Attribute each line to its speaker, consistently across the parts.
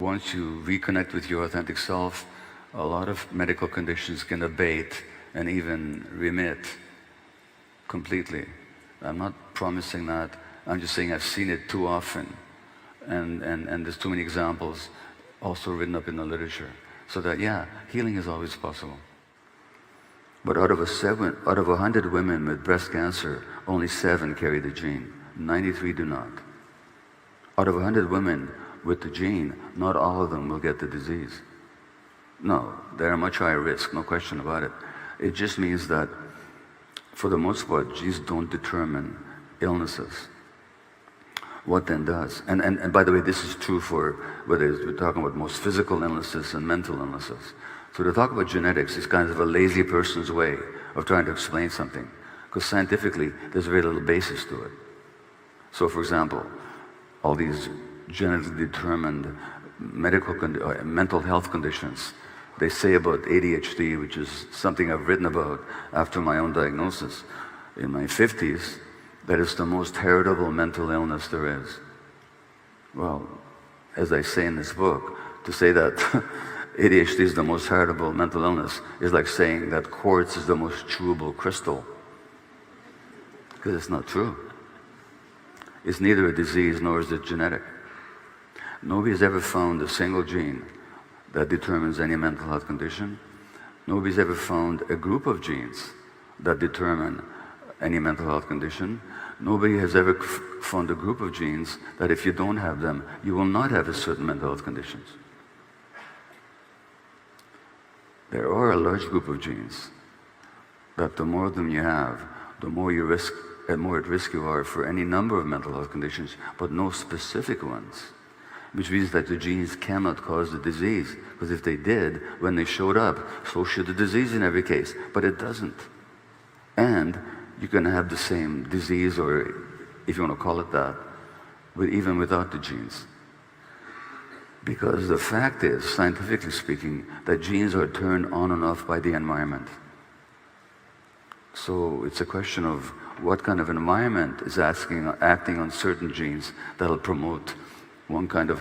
Speaker 1: Once you reconnect with your authentic self, a lot of medical conditions can abate and even remit completely. I'm not promising that. I'm just saying I've seen it too often. And there's too many examples also written up in the literature. So that, yeah, healing is always possible. But out of 100 women with breast cancer, only 7 carry the gene. 93 do not. Out of 100 women with the gene, not all of them will get the disease. No, they're much higher risk, no question about it. It just means that, for the most part, genes don't determine illnesses. What then does? And by the way, this is true for whether we're talking about most physical illnesses and mental illnesses. So to talk about genetics is kind of a lazy person's way of trying to explain something, because scientifically, there's very little basis to it. So for example, all these genetically determined mental health conditions, they say about ADHD, which is something I've written about after my own diagnosis in my 50s, that it's the most heritable mental illness there is. Well, as I say in this book, to say that ADHD is the most heritable mental illness is like saying that quartz is the most chewable crystal. Because it's not true. It's neither a disease nor is it genetic. Nobody's ever found a single gene that determines any mental health condition. Nobody's ever found a group of genes that determine any mental health condition. Nobody has ever found a group of genes that if you don't have them, you will not have a certain mental health conditions. There are a large group of genes that the more of them you have, the more you risk, and more at risk you are for any number of mental health conditions, but no specific ones. Which means that the genes cannot cause the disease, because if they did, when they showed up, so should the disease in every case, but it doesn't. And you can have the same disease, or if you want to call it that, but even without the genes. Because the fact is, scientifically speaking, that genes are turned on and off by the environment. So it's a question of what kind of environment is acting on certain genes that'll promote one kind of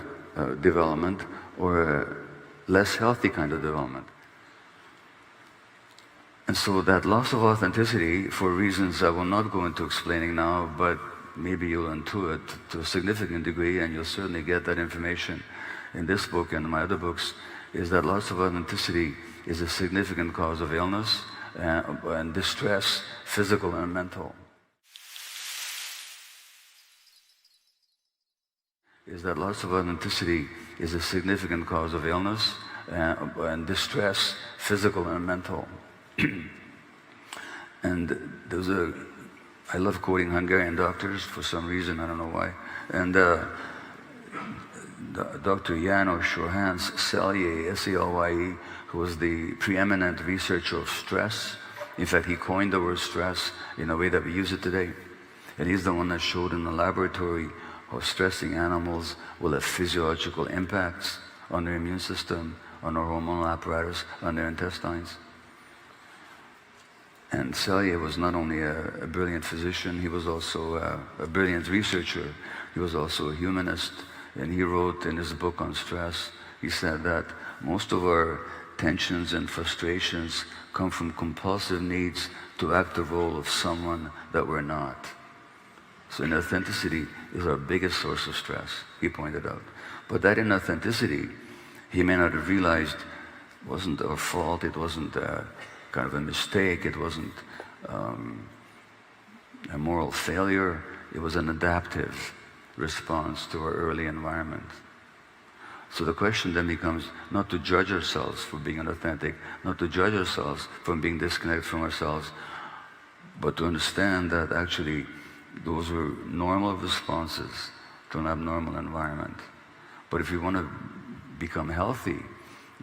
Speaker 1: development or a less healthy kind of development. And so that loss of authenticity, for reasons I will not go into explaining now, but maybe you'll intuit to a significant degree, and you'll certainly get that information in this book and my other books, is that loss of authenticity is a significant cause of illness and distress, physical and mental. Is that loss of authenticity is a significant cause of illness and distress, physical and mental. And I love quoting Hungarian doctors for some reason, I don't know why. And Dr. János Hans Selye, S-E-L-Y-E, who was the preeminent researcher of stress. In fact, he coined the word stress in a way that we use it today. And he's the one that showed in the laboratory how stressing animals will have physiological impacts on their immune system, on their hormonal apparatus, on their intestines. And Selye was not only a brilliant physician, he was also a brilliant researcher. He was also a humanist, and he wrote in his book on stress, he said that most of our tensions and frustrations come from compulsive needs to act the role of someone that we're not. So inauthenticity is our biggest source of stress, he pointed out. But that inauthenticity, he may not have realized, wasn't our fault, it wasn't kind of a mistake, it wasn't a moral failure, it was an adaptive response to our early environment. So the question then becomes not to judge ourselves for being unauthentic, not to judge ourselves for being disconnected from ourselves, but to understand that actually those were normal responses to an abnormal environment. But if you want to become healthy,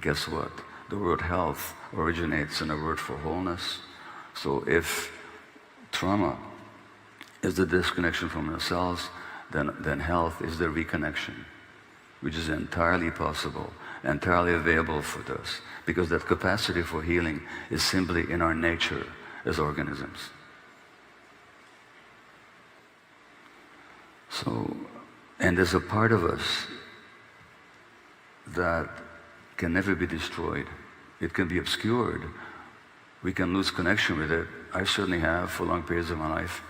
Speaker 1: guess what? The word health originates in a word for wholeness. So if trauma is the disconnection from ourselves, then health is the reconnection, which is entirely possible, entirely available for us, because that capacity for healing is simply in our nature as organisms. So, and there's a part of us that can never be destroyed. It can be obscured. We can lose connection with it. I certainly have for long periods of my life.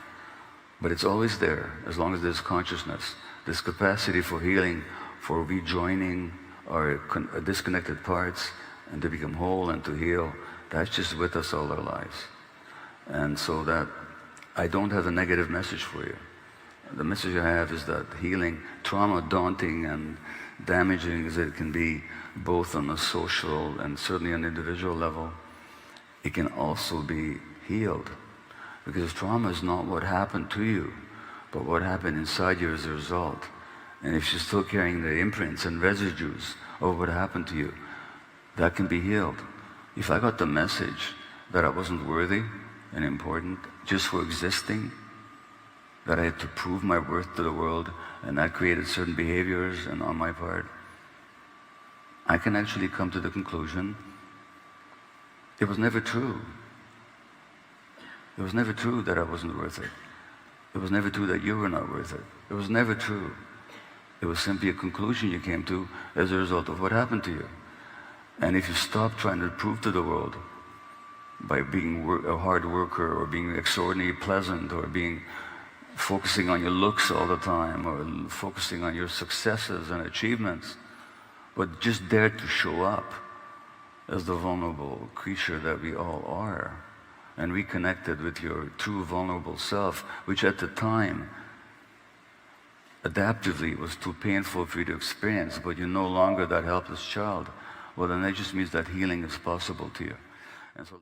Speaker 1: But it's always there, as long as there's consciousness. This capacity for healing, for rejoining our disconnected parts, and to become whole and to heal, that's just with us all our lives. And so that I don't have a negative message for you. The message I have is that healing, trauma, daunting and damaging as it can be, both on a social and certainly on an individual level, it can also be healed. Because trauma is not what happened to you, but what happened inside you as a result. And if you're still carrying the imprints and residues of what happened to you, that can be healed. If I got the message that I wasn't worthy and important just for existing, that I had to prove my worth to the world, and that created certain behaviors and on my part, I can actually come to the conclusion it was never true. It was never true that I wasn't worth it. It was never true that you were not worth it. It was never true. It was simply a conclusion you came to as a result of what happened to you. And if you stop trying to prove to the world by being a hard worker or being extraordinarily pleasant or focusing on your looks all the time or focusing on your successes and achievements, but just dare to show up as the vulnerable creature that we all are, and reconnected with your true vulnerable self, which at the time, adaptively, was too painful for you to experience, but you're no longer that helpless child. Well, then that just means that healing is possible to you. And so